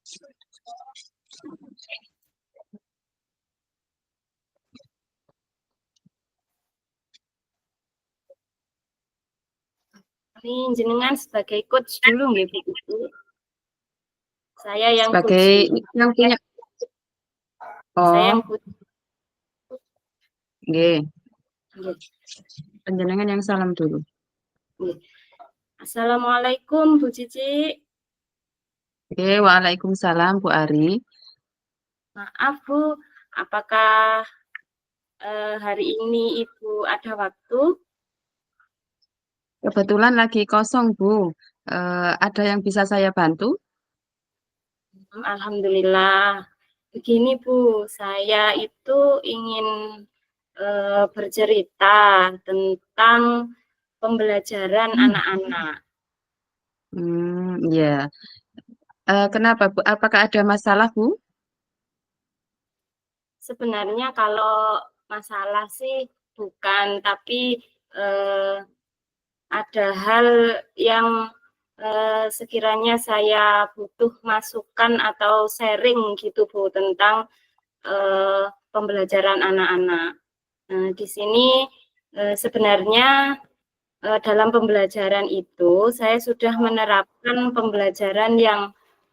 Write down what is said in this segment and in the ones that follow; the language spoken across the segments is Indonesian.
Ini jenengan sebagai coach dulu nggih Bu. Saya yang sebagai coach. yang punya. Saya yang Oh, coach. nggih. Nggih. Panjenengan yang salam dulu. Nggih. Assalamualaikum Bu Cici. Oke, waalaikumsalam Bu Ari. Maaf Bu, apakah hari ini Ibu ada waktu? Kebetulan lagi kosong Bu. Ada yang bisa saya bantu? Alhamdulillah. Begini Bu, saya itu ingin bercerita tentang pembelajaran anak-anak. Ya. Kenapa Bu? Apakah ada masalah Bu? Sebenarnya kalau masalah sih bukan, tapi ada hal yang sekiranya saya butuh masukan atau sharing gitu Bu tentang pembelajaran anak-anak. Nah, di sini sebenarnya dalam pembelajaran itu saya sudah menerapkan pembelajaran yang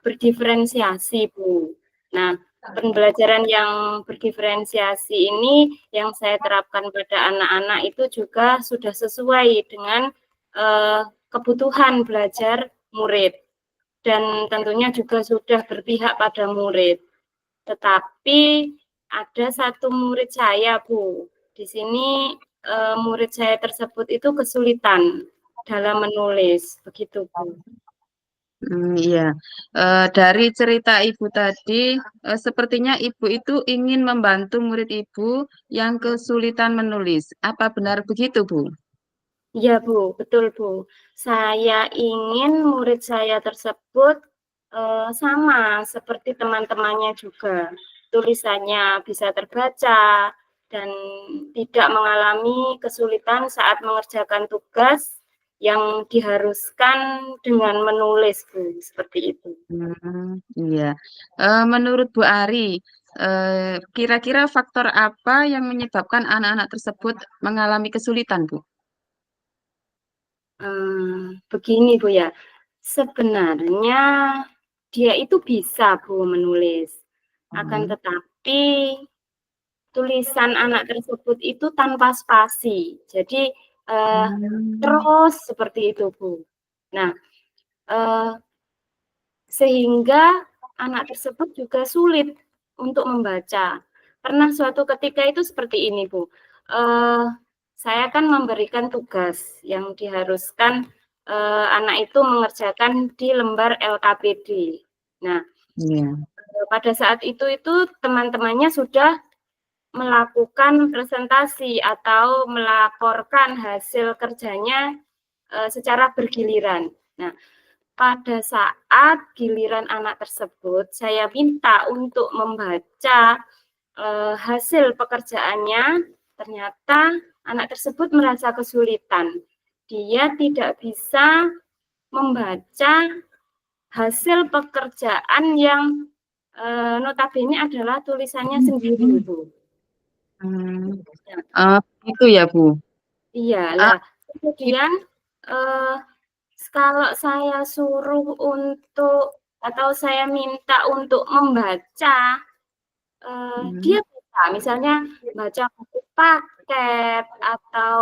berdiferensiasi Bu. Nah, pembelajaran yang berdiferensiasi ini yang saya terapkan pada anak-anak itu juga sudah sesuai dengan kebutuhan belajar murid dan tentunya juga sudah berpihak pada murid. Tetapi ada satu murid saya, Bu. Di sini murid saya tersebut itu kesulitan dalam menulis, begitu, Bu. Iya. Dari cerita Ibu tadi, sepertinya Ibu itu ingin membantu murid Ibu yang kesulitan menulis. Apa benar begitu, Bu? Iya, Bu, betul, Bu. Saya ingin murid saya tersebut sama seperti teman-temannya juga. Tulisannya bisa terbaca dan tidak mengalami kesulitan saat mengerjakan tugas yang diharuskan dengan menulis, Bu, seperti itu. Iya. Menurut Bu Ari, kira-kira faktor apa yang menyebabkan anak-anak tersebut mengalami kesulitan, Bu? Begini Bu ya, sebenarnya dia itu bisa Bu menulis, akan tetapi tulisan anak tersebut itu tanpa spasi, jadi terus seperti itu Bu. Nah, sehingga anak tersebut juga sulit untuk membaca. Pernah suatu ketika itu seperti ini Bu, saya kan memberikan tugas yang diharuskan anak itu mengerjakan di lembar LKPD. Nah, pada saat itu teman-temannya sudah melakukan presentasi atau melaporkan hasil kerjanya secara bergiliran. Nah, pada saat giliran anak tersebut, saya minta untuk membaca hasil pekerjaannya, ternyata anak tersebut merasa kesulitan. Dia tidak bisa membaca hasil pekerjaan yang notabene adalah tulisannya sendiri, Bu. Itu ya, Bu. Iya, lah kemudian kalau saya suruh untuk atau saya minta untuk membaca, dia bisa misalnya baca buku paket atau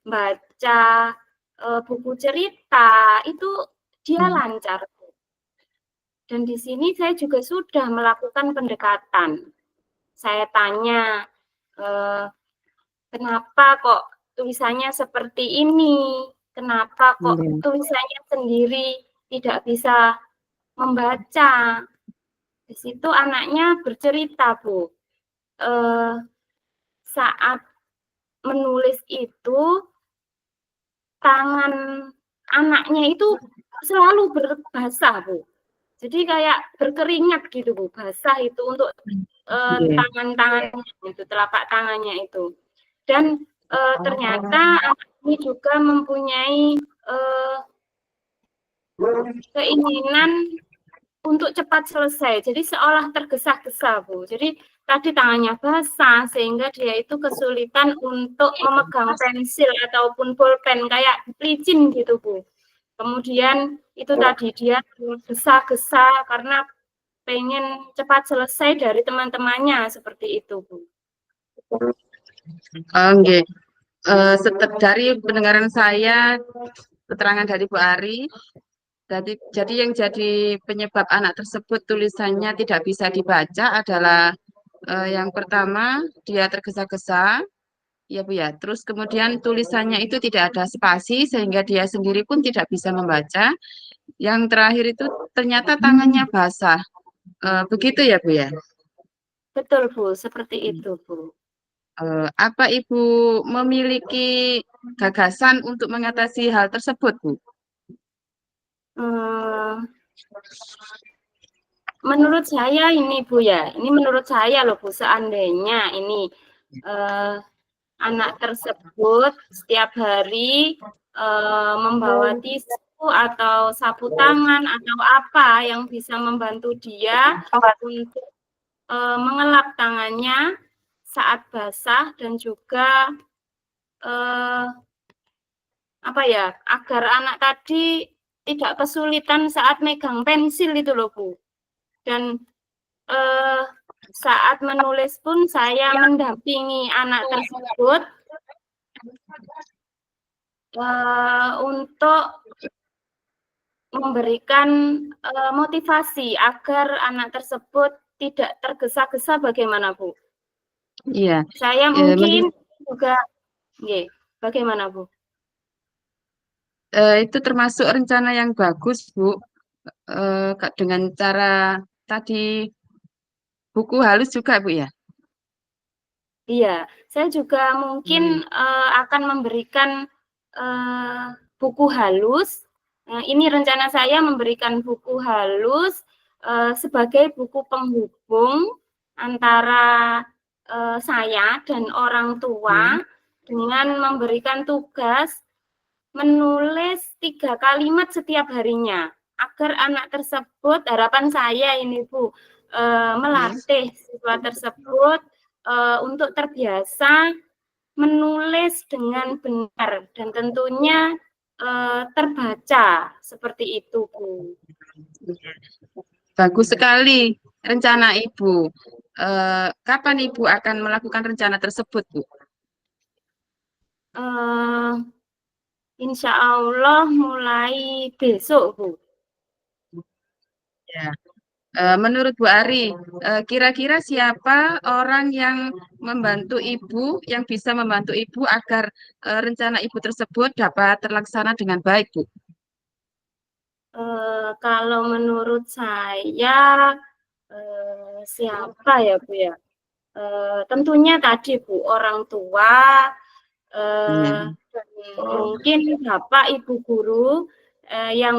baca buku cerita, itu dia lancar. Dan di sini saya juga sudah melakukan pendekatan. Saya tanya, kenapa kok tulisannya seperti ini? Kenapa kok tulisannya sendiri tidak bisa membaca? Di situ anaknya bercerita, Bu. Saat menulis itu, tangan anaknya itu selalu berbasah, Bu. Jadi kayak berkeringat gitu, Bu. Basah itu untuk tangan-tangannya, itu telapak tangannya itu. Dan ternyata anak ini juga mempunyai keinginan untuk cepat selesai. Jadi seolah tergesa-gesa, Bu. Jadi tadi tangannya basah sehingga dia itu kesulitan untuk memegang pensil ataupun pulpen kayak licin gitu, Bu. Kemudian itu tadi dia tergesa-gesa karena pengen cepat selesai dari teman-temannya seperti itu, Bu. Oke. Dari pendengaran saya, keterangan dari Bu Ari, jadi yang jadi penyebab anak tersebut tulisannya tidak bisa dibaca adalah yang pertama dia tergesa-gesa, ya Bu ya. Terus kemudian tulisannya itu tidak ada spasi sehingga dia sendiri pun tidak bisa membaca. Yang terakhir itu ternyata tangannya basah. Begitu ya Bu ya. Betul, Bu, seperti itu, Bu. Apa Ibu memiliki gagasan untuk mengatasi hal tersebut, Bu? Hmm, menurut saya ini, Bu ya, ini menurut saya loh, Bu, seandainya ini anak tersebut setiap hari membawa tisu atau sapu tangan atau apa yang bisa membantu dia untuk mengelap tangannya saat basah dan juga apa ya, agar anak tadi tidak kesulitan saat megang pensil itu loh, Bu. Dan saat menulis pun saya mendampingi anak tersebut untuk memberikan motivasi agar anak tersebut tidak tergesa-gesa bagaimana, Bu? Iya, Saya mungkin juga bagaimana, Bu? itu termasuk rencana yang bagus, Bu. Dengan cara tadi buku halus juga, Bu ya. Iya, saya juga mungkin akan memberikan buku halus. Ini rencana saya memberikan buku halus sebagai buku penghubung antara saya dan orang tua dengan memberikan tugas menulis 3 kalimat setiap harinya agar anak tersebut, harapan saya ini Bu, melatih siswa tersebut untuk terbiasa menulis dengan benar dan tentunya terbaca seperti itu, Bu. Bagus sekali rencana Ibu. Kapan Ibu akan melakukan rencana tersebut, Bu? Insya Allah mulai besok, Bu. Ya. Menurut Bu Ari, kira-kira siapa orang yang membantu Ibu, yang bisa membantu Ibu agar rencana Ibu tersebut dapat terlaksana dengan baik, Bu? Kalau menurut saya siapa ya, Bu ya? Tentunya tadi Bu orang tua dan mungkin Bapak Ibu guru yang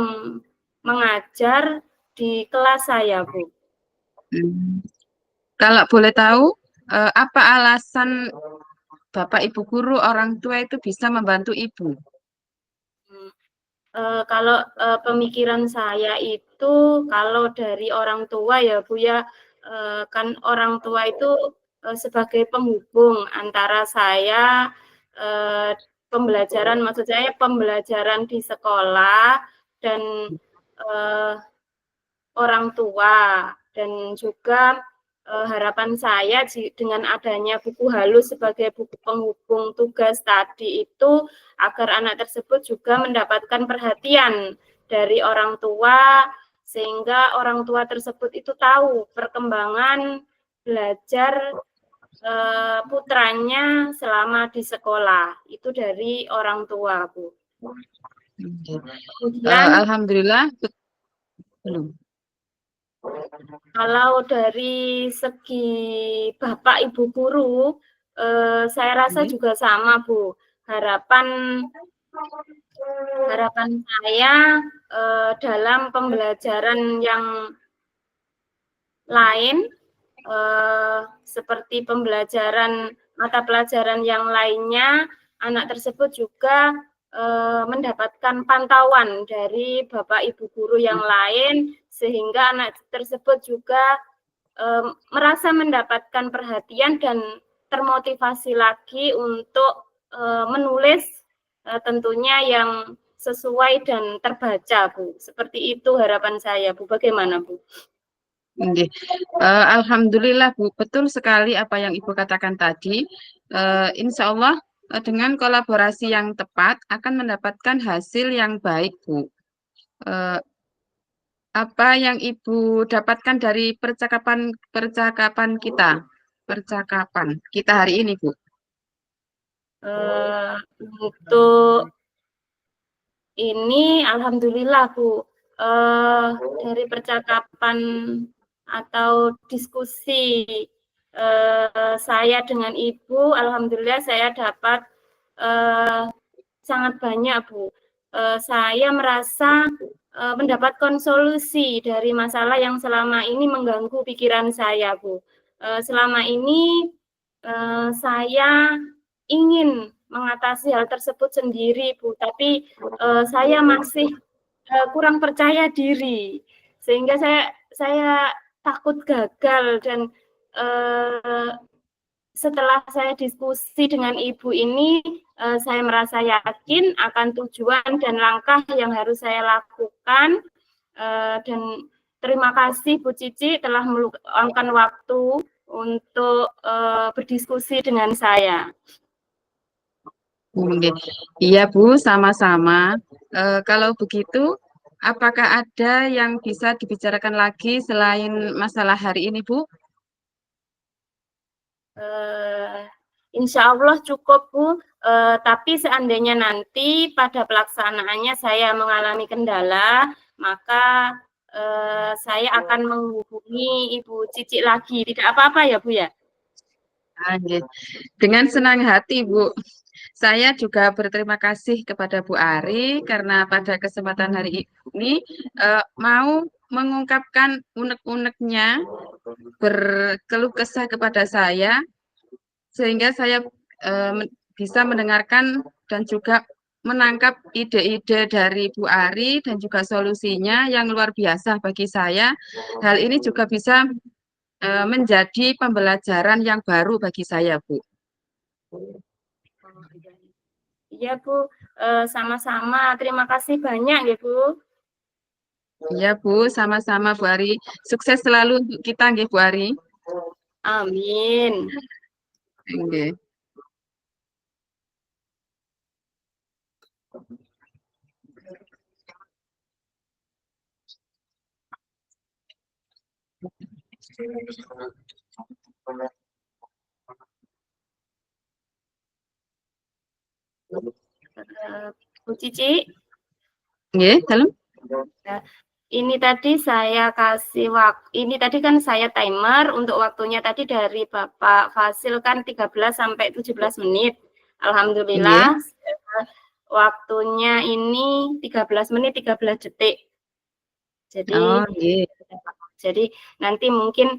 mengajar di kelas saya, Bu. Kalau boleh tahu, apa alasan Bapak Ibu guru orang tua itu bisa membantu Ibu? Kalau pemikiran saya itu kalau dari orang tua ya Bu ya, kan orang tua itu sebagai penghubung antara saya pembelajaran, maksud saya pembelajaran di sekolah dan orang tua dan juga harapan saya dengan adanya buku halus sebagai buku penghubung tugas tadi itu agar anak tersebut juga mendapatkan perhatian dari orang tua sehingga orang tua tersebut itu tahu perkembangan belajar putranya selama di sekolah itu dari orang tua, Bu. Kemudian Alhamdulillah belum. Kalau dari segi Bapak Ibu guru, saya rasa juga sama, Bu. Harapan saya dalam pembelajaran yang lain, seperti pembelajaran mata pelajaran yang lainnya, anak tersebut juga mendapatkan pantauan dari Bapak Ibu guru yang lain sehingga anak tersebut juga merasa mendapatkan perhatian dan termotivasi lagi untuk menulis tentunya yang sesuai dan terbaca, Bu. Seperti itu harapan saya, Bu. Bagaimana, Bu? Nggih. Alhamdulillah Bu, betul sekali apa yang Ibu katakan tadi. Insya Allah dengan kolaborasi yang tepat akan mendapatkan hasil yang baik Bu. Eh, apa yang Ibu dapatkan dari percakapan kita hari ini Bu? Untuk ini alhamdulillah Bu, dari percakapan atau diskusi saya dengan Ibu, alhamdulillah saya dapat sangat banyak Bu. Saya merasa mendapatkan solusi dari masalah yang selama ini mengganggu pikiran saya Bu. Selama ini saya ingin mengatasi hal tersebut sendiri Bu, tapi saya masih kurang percaya diri, sehingga saya takut gagal dan setelah saya diskusi dengan Ibu ini, saya merasa yakin akan tujuan dan langkah yang harus saya lakukan, dan terima kasih Bu Cici telah meluangkan waktu untuk berdiskusi dengan saya. Iya Bu, sama-sama. Kalau begitu, apakah ada yang bisa dibicarakan lagi selain masalah hari ini Bu? Insya Allah cukup Bu, tapi seandainya nanti pada pelaksanaannya saya mengalami kendala, maka saya akan menghubungi Ibu Cici lagi. Tidak apa-apa ya Bu ya? Dengan senang hati Bu. Saya juga berterima kasih kepada Bu Ari karena pada kesempatan hari ini mau mengungkapkan unek-uneknya, berkeluh kesah kepada saya, sehingga saya bisa mendengarkan dan juga menangkap ide-ide dari Bu Ari dan juga solusinya yang luar biasa bagi saya. Hal ini juga bisa menjadi pembelajaran yang baru bagi saya, Bu. Iya Bu, sama-sama. Terima kasih banyak ya Bu. Iya Bu, sama-sama Bu Ari. Sukses selalu untuk kita, nggih Bu Ari. Amin. Nggih. Bu Cici. Nggih, dalam. Nah, ini tadi saya kasih ini tadi kan saya timer untuk waktunya tadi dari Bapak Fasil kan 13 sampai 17 menit. Alhamdulillah waktunya ini 13 menit 13 detik. Jadi nanti mungkin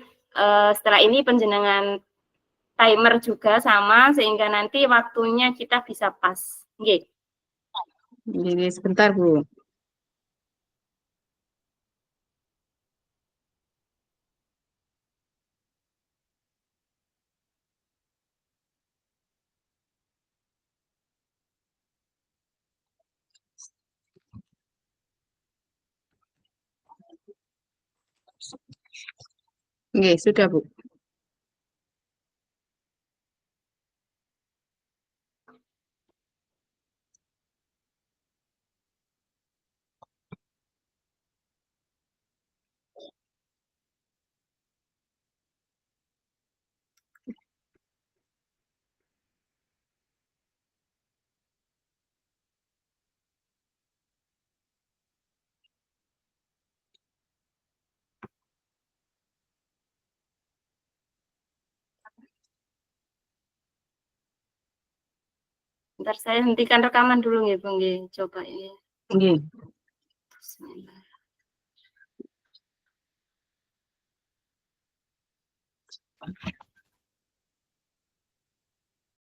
setelah ini penjenengan timer juga sama sehingga nanti waktunya kita bisa pas. Nggih. Ini sebentar Bu. Nggih, sudah Bu. Ntar saya hentikan rekaman dulu nggih, Bu nggih. Coba ini. Nggih. Bismillah.